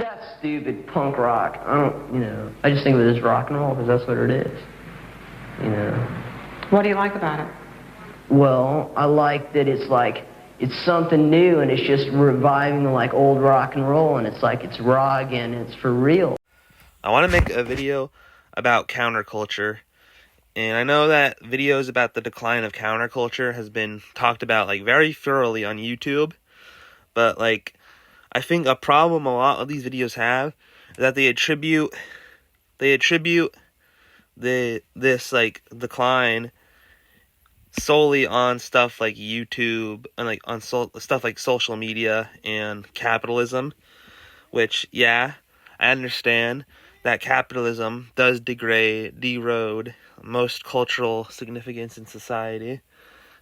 That's stupid punk rock. I just think of it as rock and roll because that's what it is. What do you like about it? Well, I like that it's something new and it's just reviving old rock and roll, and it's raw again, and it's for real. I want to make a video about counterculture, and I know that videos about the decline of counterculture has been talked about very thoroughly on YouTube, but I think a problem a lot of these videos have is that they attribute this decline solely on stuff like YouTube and on stuff like social media and capitalism, which, yeah, I understand that capitalism does erode most cultural significance in society,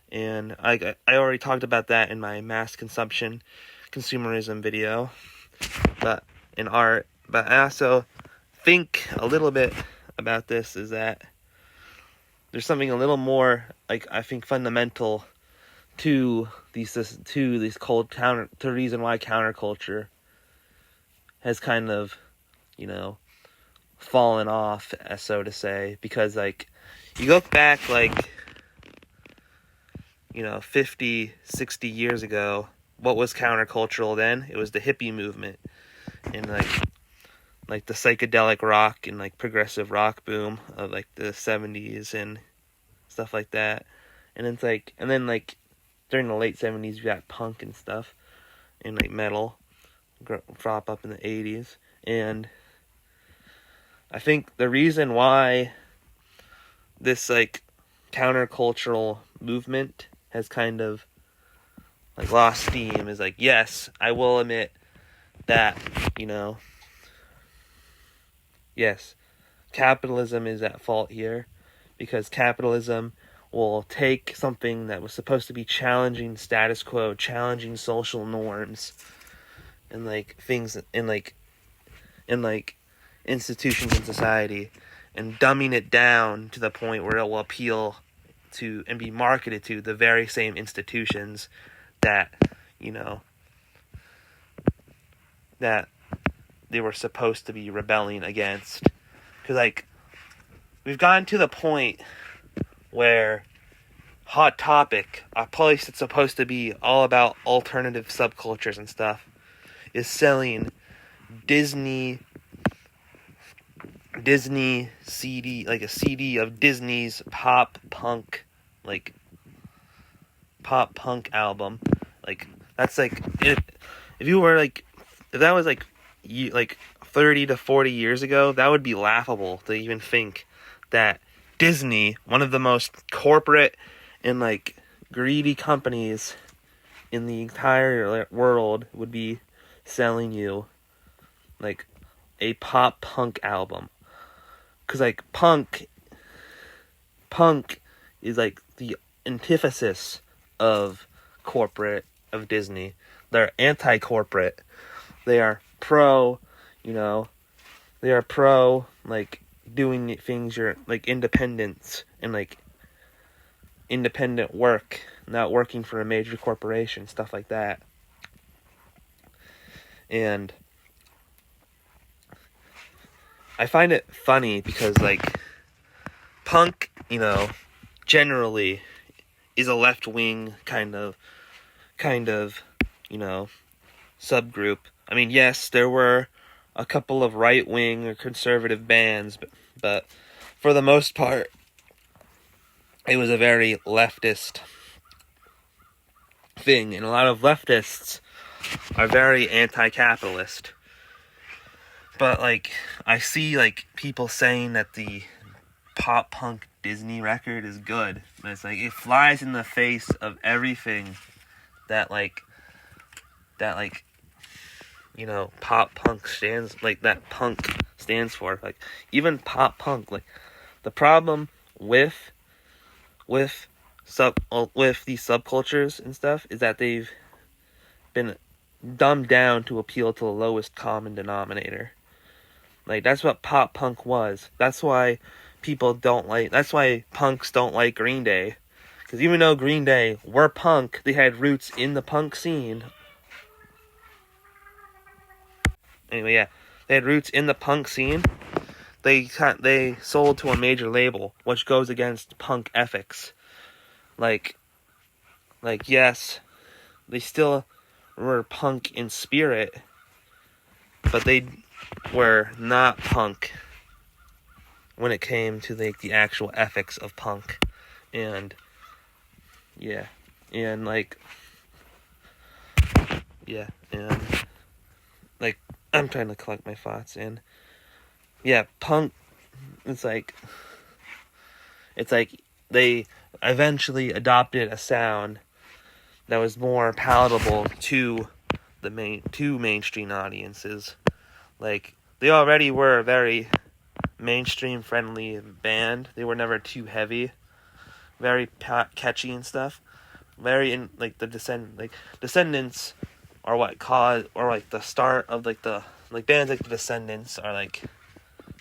and I already talked about that in my mass consumerism video, but in art. But I also think a little bit about this is that there's something a little more I think fundamental to the reason why counterculture has kind of fallen off, so to say, because you look back 50, 60 years ago, what was countercultural then? It was the hippie movement and the psychedelic rock and progressive rock boom of the 70s and stuff like that. And it's and then during the late 70s we got punk and stuff and metal drop up in the 80s. And I think the reason why this countercultural movement has kind of lost steam is yes, I will admit that yes, capitalism is at fault here, because capitalism will take something that was supposed to be challenging status quo, challenging social norms, and things in institutions in society, and dumbing it down to the point where it will appeal to and be marketed to the very same institutions that that they were supposed to be rebelling against. Because we've gotten to the point where Hot Topic, a place that's supposed to be all about alternative subcultures and stuff, is selling Disney CD, a CD of Disney's pop punk album. That's if you were if that was 30 to 40 years ago, that would be laughable to even think that Disney, one of the most corporate and greedy companies in the entire world, would be selling you a pop punk album. Because punk is the antithesis of Disney. They're anti-corporate. They are pro, doing things independence and independent work, not working for a major corporation, stuff like that. And I find it funny because punk, generally is a left-wing kind of subgroup. I mean, yes, there were a couple of right-wing or conservative bands, but for the most part, it was a very leftist thing, and a lot of leftists are very anti-capitalist. But I see people saying that the pop punk Disney record is good, but it's it flies in the face of everything that pop punk stands that punk stands for. Even pop punk, the problem with these subcultures and stuff is that they've been dumbed down to appeal to the lowest common denominator. That's what pop punk was. That's why that's why punks don't like Green Day. Because even though Green Day were punk, they had roots in the punk scene. anyway, yeah, they had roots in the punk scene. They sold to a major label, which goes against punk ethics. Like yes, they still were punk in spirit, but they were not punk when it came to the actual ethics of punk. And yeah, and yeah, and I'm trying to collect my thoughts. And yeah, punk, it's like they eventually adopted a sound that was more palatable to mainstream audiences. Like, they already were a very mainstream friendly band. They were never too heavy, very catchy and stuff. Very in Descendants are what caused, or like the start of the bands like the Descendants are like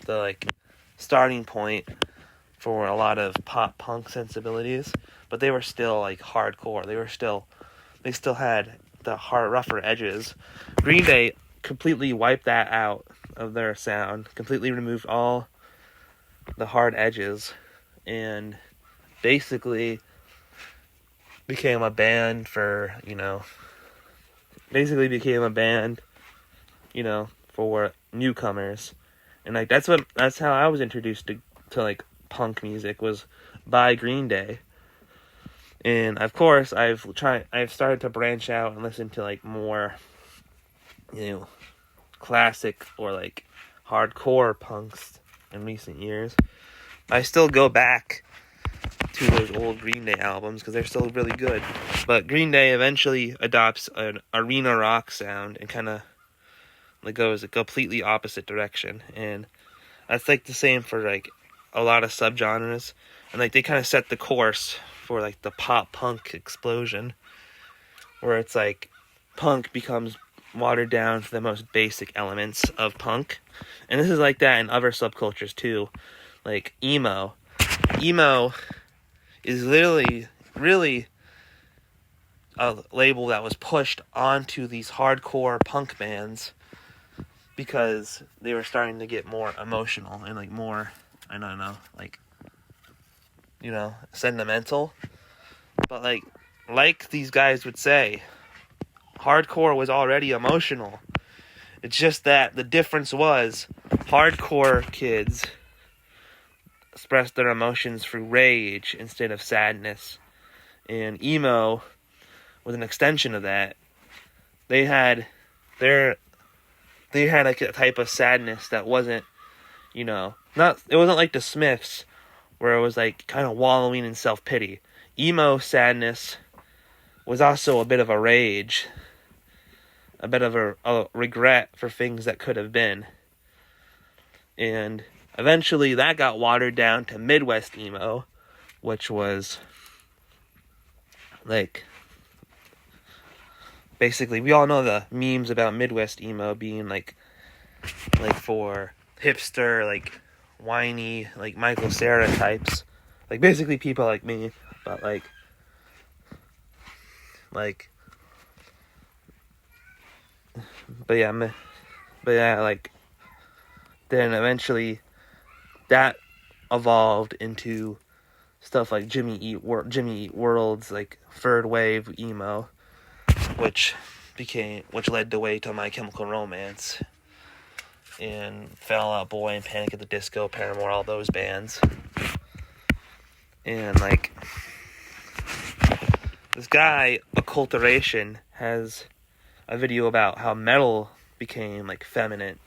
the starting point for a lot of pop punk sensibilities. But they were still like hardcore. They still had the rougher edges. Green Day completely wiped that out of their sound, completely removed all the hard edges, and basically became a band for, for newcomers. And that's how I was introduced to punk music, was by Green Day. And of course I've started to branch out and listen to more, classic or hardcore punks in recent years. I still go back to those old Green Day albums because they're still really good. But Green Day eventually adopts an arena rock sound and kind of goes a completely opposite direction. And that's the same for a lot of subgenres. And they kind of set the course for the pop punk explosion, where it's punk becomes watered down to the most basic elements of punk. And this is like that in other subcultures too. Like emo is literally really a label that was pushed onto these hardcore punk bands because they were starting to get more emotional and more, I don't know, sentimental. But like these guys would say, hardcore was already emotional. It's just that the difference was hardcore kids expressed their emotions through rage instead of sadness. And emo was an extension of that. They had a type of sadness that wasn't, it wasn't like the Smiths, where it was kind of wallowing in self-pity. Emo sadness was also a bit of a rage, a bit of a regret for things that could have been. And eventually that got watered down to Midwest emo, which was basically, we all know the memes about Midwest emo being for hipster, whiny, Michael Cera types. Basically people like me, but then eventually that evolved into stuff like Jimmy Eat World's third wave emo, which led the way to My Chemical Romance and Fall Out Boy and Panic at the Disco, Paramore, all those bands. And this guy, Occulturation, has a video about how metal became feminine,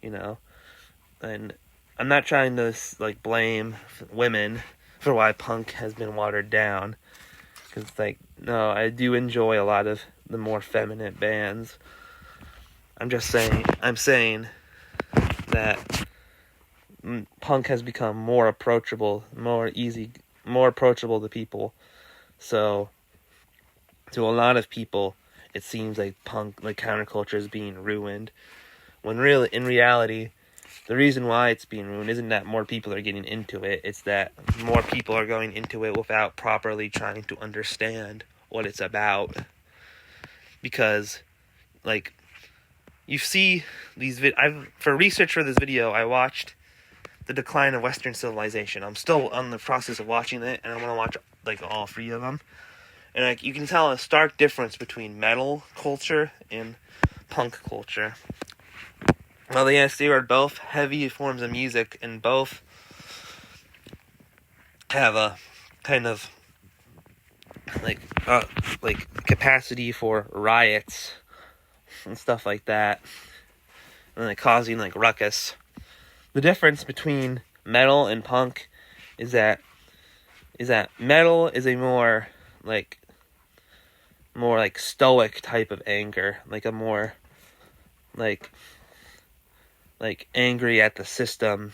and I'm not trying to blame women for why punk has been watered down, because no, I do enjoy a lot of the more feminine bands. I'm saying that punk has become more approachable, more approachable to people. So to a lot of people, it seems like punk, counterculture is being ruined, when really, in reality, the reason why it's being ruined isn't that more people are getting into it. It's that more people are going into it without properly trying to understand what it's about. Because, you see these for research for this video, I watched The Decline of Western Civilization. I'm still on the process of watching it, and I want to watch like all 3 of them. And like you can tell a stark difference between metal culture and punk culture. Well, yes, they are both heavy forms of music, and both have a kind of like capacity for riots and stuff like that, and like causing like ruckus. The difference between metal and punk is that metal is a more stoic type of anger, like a more like angry at the system,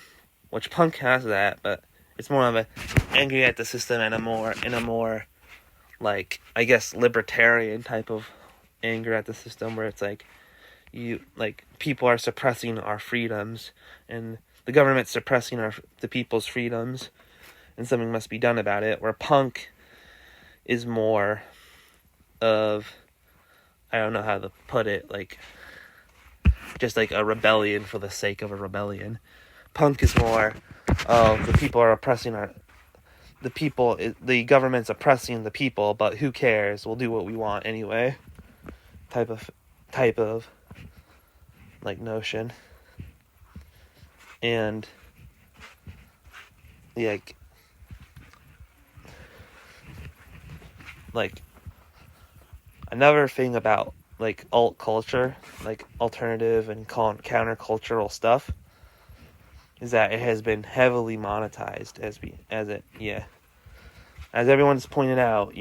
which punk has that, but it's more of a angry at the system and a more like, I guess, libertarian type of anger at the system, where it's like people are suppressing our freedoms and the government's suppressing the people's freedoms and something must be done about it. Where punk is more of, I don't know how to put it, like just like a rebellion for the sake of a rebellion. Punk is more, the people are oppressing the government's oppressing the people, but who cares? We'll do what we want anyway. Type of like notion. And like another thing about like alt culture, like alternative and countercultural stuff, is that it has been heavily monetized as everyone's pointed out,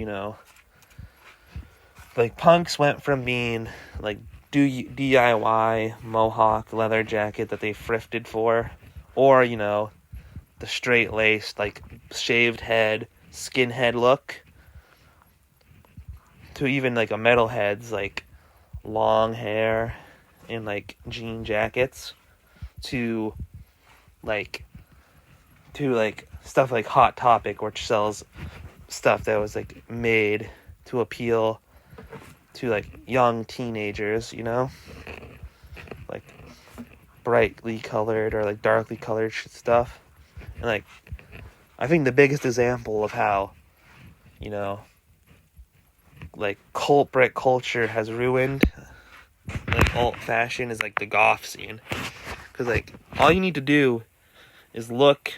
like punks went from being like DIY mohawk leather jacket that they thrifted for, or the straight laced like shaved head skinhead look, to even like a metalhead's like long hair and like jean jackets, to stuff like Hot Topic, which sells stuff that was like made to appeal to like young teenagers, like brightly colored or like darkly colored stuff. And like I think the biggest example of how like culprit culture has ruined like alt fashion is like the goth scene, because like all you need to do is look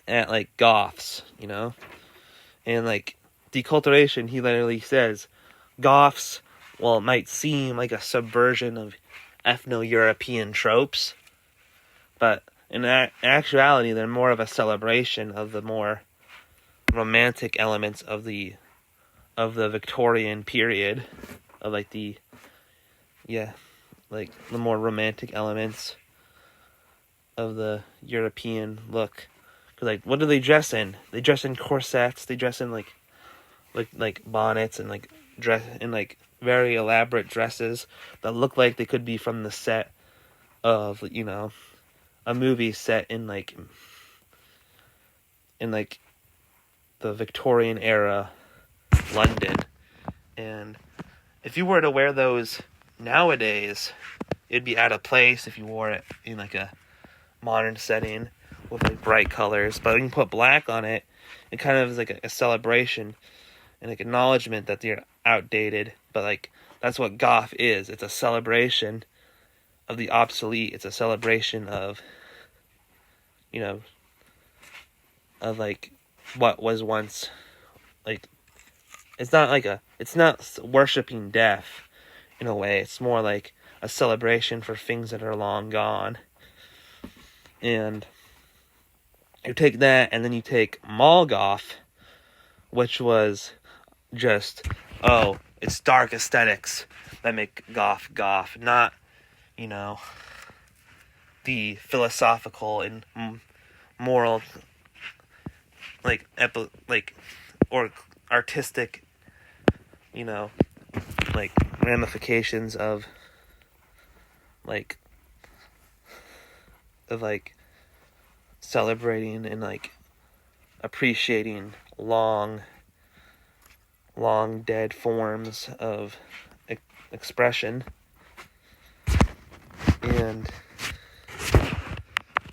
at like goths, and like Deculturation, he literally says goths, well, it might seem like a subversion of ethno-European tropes, but in actuality they're more of a celebration of the more romantic elements of the Victorian period, of like the more romantic elements of the European look. Because like, what do they dress in? They dress in corsets. They dress in like bonnets and like dress in like very elaborate dresses that look like they could be from the set of a movie set in like the Victorian era London. And if you were to wear those nowadays, it'd be out of place if you wore it in like a modern setting with like bright colors. But when you put black on it, it kind of is like a celebration and like acknowledgement that they're outdated. But like that's what goth is. It's a celebration of the obsolete. It's a celebration of of like what was once like. It's not worshiping death in a way. It's more like a celebration for things that are long gone. And you take that, and then you take mall goth, which was just, it's dark aesthetics that make goth, not, the philosophical and moral, or artistic, ramifications of celebrating and appreciating long dead forms of expression. And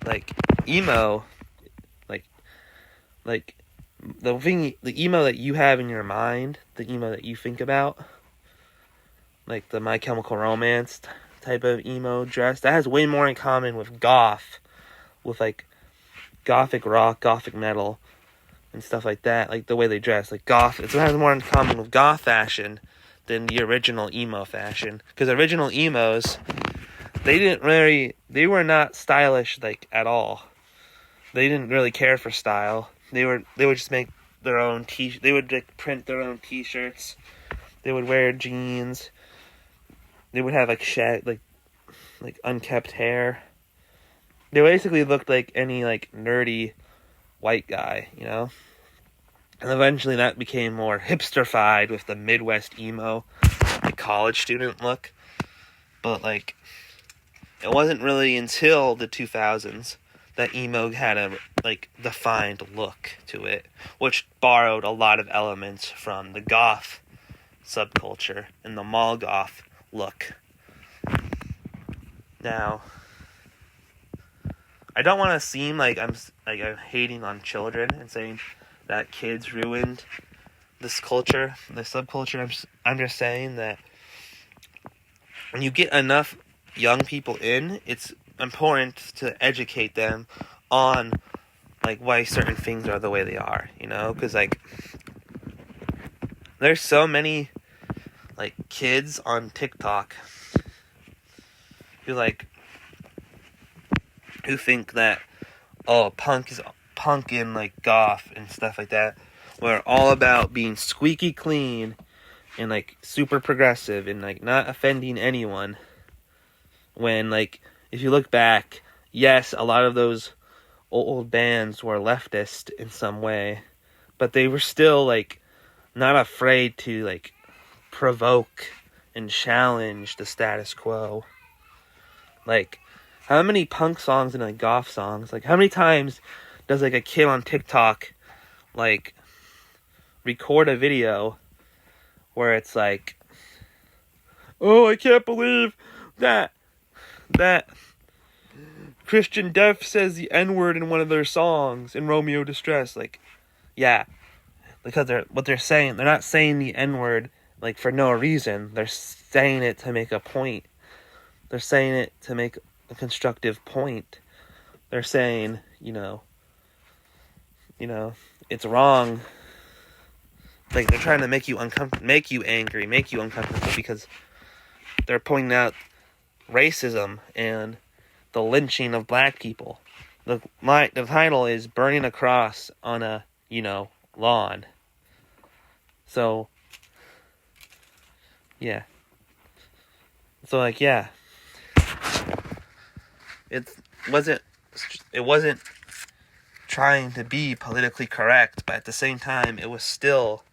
like emo, like the emo that you have in your mind, the emo that you think about, like the My Chemical Romance type of emo dress, that has way more in common with goth, with like gothic rock, gothic metal, and stuff like that. Like the way they dress, like goth, it has more in common with goth fashion than the original emo fashion. Because original emos, they were not stylish like at all. They didn't really care for style. They would just make their own they would like print their own t-shirts. They would wear jeans. They would have like unkept hair. They basically looked like any like nerdy white guy, you know? And eventually that became more hipsterfied with the Midwest emo, like college student look. But like, it wasn't really until the 2000s that emo had a like defined look to it, which borrowed a lot of elements from the goth subculture and the mall goth look. Now, I don't want to seem like I'm hating on children and saying that kids ruined this culture, this subculture. I'm just saying that when you get enough young people in, it's important to educate them on like why certain things are the way they are, you know? Because like there's so many like kids on TikTok who think that punk and like goth and stuff like that, were all about being squeaky clean and like super progressive and like not offending anyone. When like if you look back, yes, a lot of those old bands were leftist in some way, but they were still like not afraid to like provoke and challenge the status quo. Like, how many punk songs and like goth songs, like how many times does like a kid on TikTok like record a video where it's like, oh, I can't believe that Christian Death says the N-word in one of their songs in Romeo Distress. Like, yeah, because they're saying, they're not saying the N-word like for no reason. They're saying it to make a point. They're saying it to make a constructive point. They're saying, you know, it's wrong. Like they're trying to make you make you angry, make you uncomfortable, because they're pointing out racism and the lynching of black people. The title is "Burning a Cross on a Lawn." So yeah. So like yeah. It wasn't trying to be politically correct, but at the same time it was still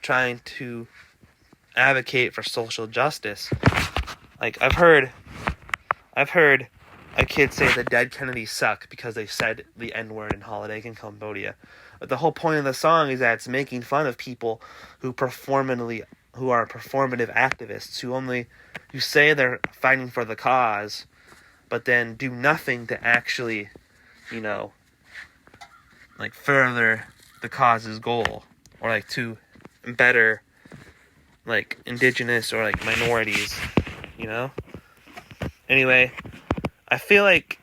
trying to advocate for social justice. Like I've heard a kid say the dead Kennedys suck because they said the N-word in Holiday in Cambodia. But the whole point of the song is that it's making fun of people who are performative activists who say they're fighting for the cause, but then do nothing to actually, like further the cause's goal, or like to better like indigenous or like minorities, Anyway, I feel like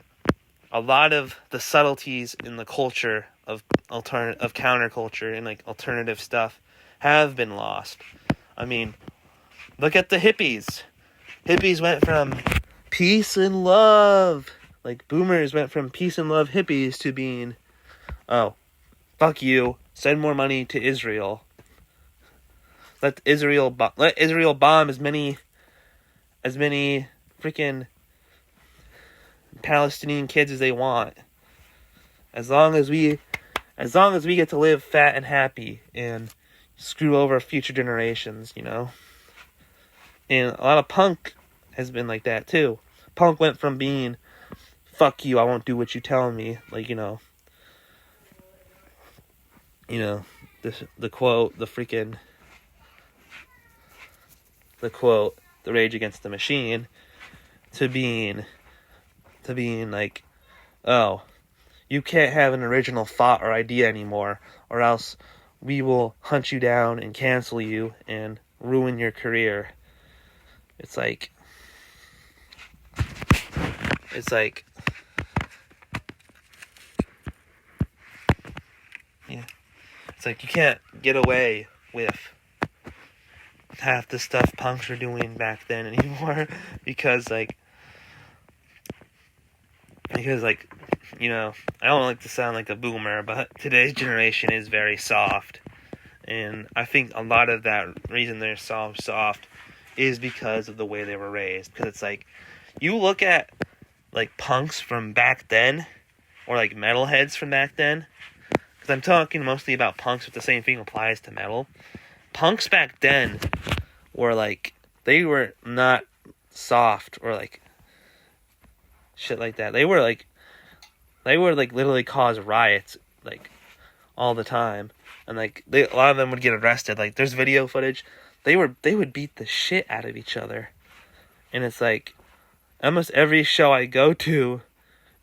a lot of the subtleties in the culture of counterculture and like alternative stuff have been lost. I mean, look at the hippies. Hippies went from peace and love. Like boomers went from peace and love hippies to being, oh, fuck you, send more money to Israel. Let Israel bomb as many freaking Palestinian kids as they want. As long as we get to live fat and happy and screw over future generations, And a lot of punk has been like that too. Punk went from being, fuck you, I won't do what you tell me, like, the quote, the Rage Against the Machine, to being, to being like, oh, you can't have an original thought or idea anymore, or else we will hunt you down and cancel you and ruin your career. It's like, yeah, it's like you can't get away with half the stuff punks were doing back then anymore, because like, you know, I don't like to sound like a boomer, but today's generation is very soft. And I think a lot of that reason they're so soft is because of the way they were raised. Because it's like, you look at, like, punks from back then, or, like, metalheads from back then, because I'm talking mostly about punks, but the same thing applies to metal. Punks back then were, like, they were not soft, or, like, shit like that. They were, like, literally cause riots, like, all the time. And, like, a lot of them would get arrested. Like, there's video footage. They would beat the shit out of each other. And it's, like, almost every show I go to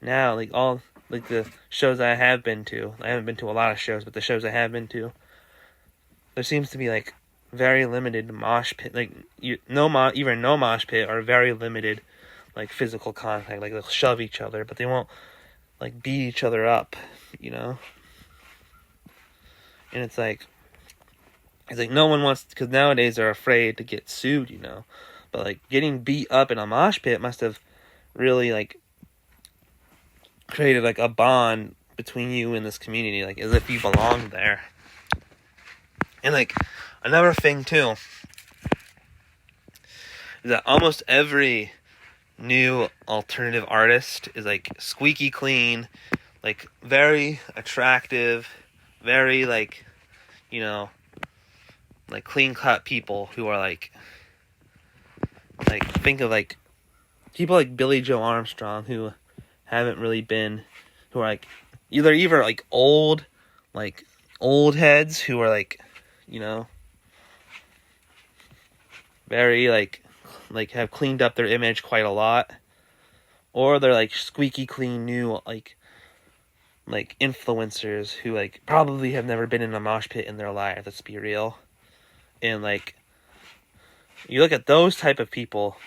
now, like, all, like, the shows I have been to. I haven't been to a lot of shows, but the shows I have been to, there seems to be, like, very limited mosh pit. Like, no mosh pit, or very limited, like, physical contact. Like, they'll shove each other, but they won't, like, beat each other up, you know? And it's like no one wants, because nowadays they're afraid to get sued, you know? But, like, getting beat up in a mosh pit must have really, like, created, like, a bond between you and this community, like, as if you belonged there. And, like, another thing, too, is that almost every new alternative artist is, like, squeaky clean, like, very attractive, very, like, you know, like, clean-cut people who are, like, think of, like, people like Billy Joe Armstrong, who haven't really been, who are, like, either, like, old heads who are, like, you know, very, like, have cleaned up their image quite a lot, or they're, like, squeaky clean new, like, influencers who, like, probably have never been in a mosh pit in their life, let's be real. And, like, you look at those type of people,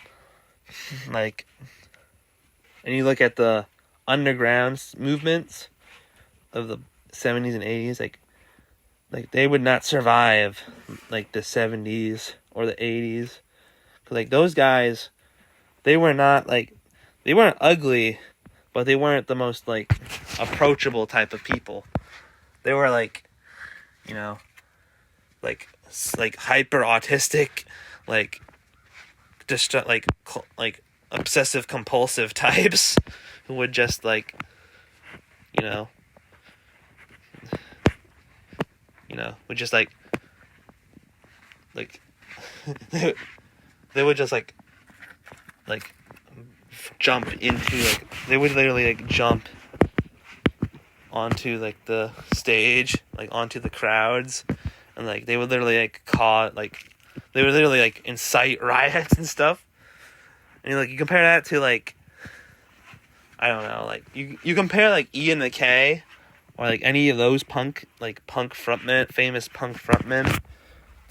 like, and you look at the underground movements of the 70s and 80s, like they would not survive, like, the 70s or the 80s. 'Cause, like, those guys, they were not, like, they weren't ugly, but they weren't the most, like, approachable type of people. They were, like, you know, like hyper autistic, like, just, like obsessive compulsive types who would just, like, you know, would just, like they would just, like jump into, like, they would literally, like, jump onto, like, the stage, like, onto the crowds, and, like, they would literally, like, they would literally, like, incite riots and stuff. And, like, you compare that to, like, I don't know, like, you compare, like, Ian MacKaye, or, like, any of those punk frontmen, famous punk frontmen,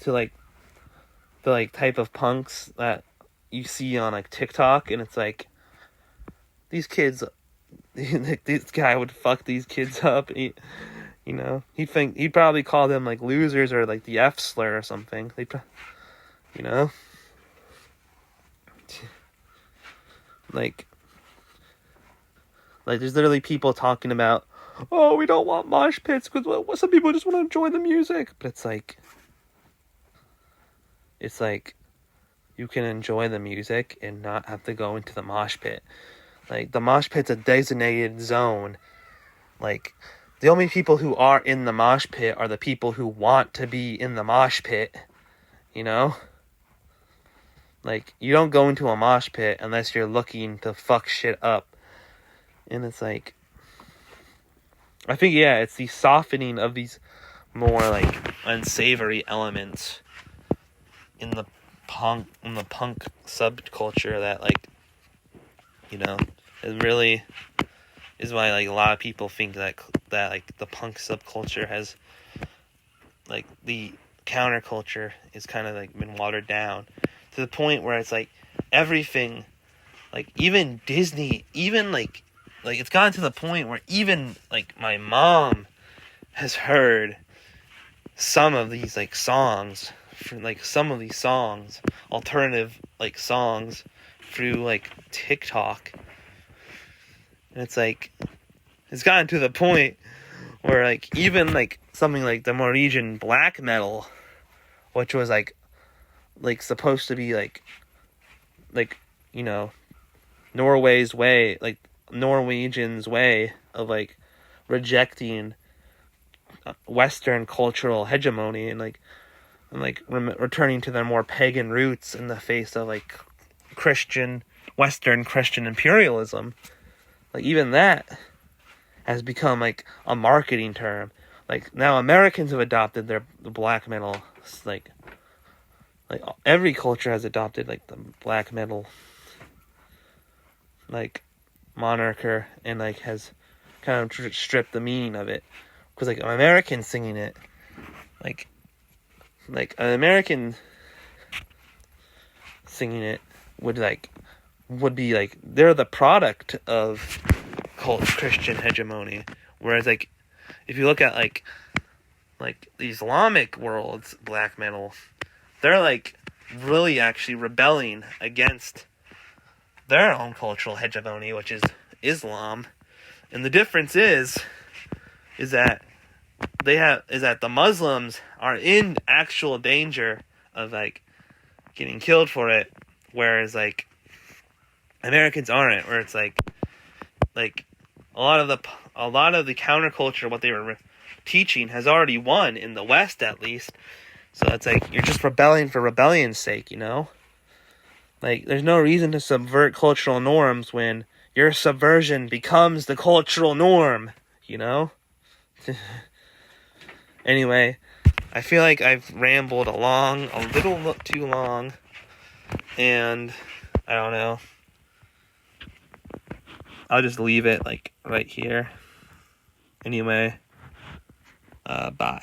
to, like, the, like, type of punks that you see on, like, TikTok, and it's like, these kids, this guy would fuck these kids up. You know, he'd probably call them, like, losers, or, like, the F slur or something. You know, like there's literally people talking about, oh, we don't want mosh pits because some people just want to enjoy the music. But it's like you can enjoy the music and not have to go into the mosh pit. Like, the mosh pit's a designated zone. Like, the only people who are in the mosh pit are the people who want to be in the mosh pit, you know? Like, you don't go into a mosh pit unless you're looking to fuck shit up. And it's like, I think, yeah, it's the softening of these more, like, unsavory elements in the punk subculture that, like, you know, It really is why like a lot of people think that like the punk subculture has like the counterculture is kind of like been watered down to the point where it's like everything, like even Disney, even like it's gotten to the point where even like my mom has heard some of these like songs from like some of these songs, alternative like songs through like TikTok. And it's like it's gotten to the point where like even like something like the Norwegian black metal, which was like supposed to be like you know Norway's way, like Norwegians' way of like rejecting Western cultural hegemony and returning to their more pagan roots in the face of like Western Christian imperialism. Like even that has become like a marketing term. Like now Americans have adopted the black metal, like every culture has adopted like the black metal like moniker and like has kind of stripped the meaning of it, because like an American singing it, like an American singing it would be like they're the product of Christian hegemony, whereas like if you look at like the Islamic world's black metal, they're like really actually rebelling against their own cultural hegemony, which is Islam. And the difference is that the Muslims are in actual danger of like getting killed for it, whereas like Americans aren't. Where it's like a lot of the counterculture, what they were teaching, has already won in the West at least. So it's like you're just rebelling for rebellion's sake, you know? Like there's no reason to subvert cultural norms when your subversion becomes the cultural norm, you know? Anyway, I feel like I've rambled a little too long, and I don't know. I'll just leave it like right here. Anyway, bye.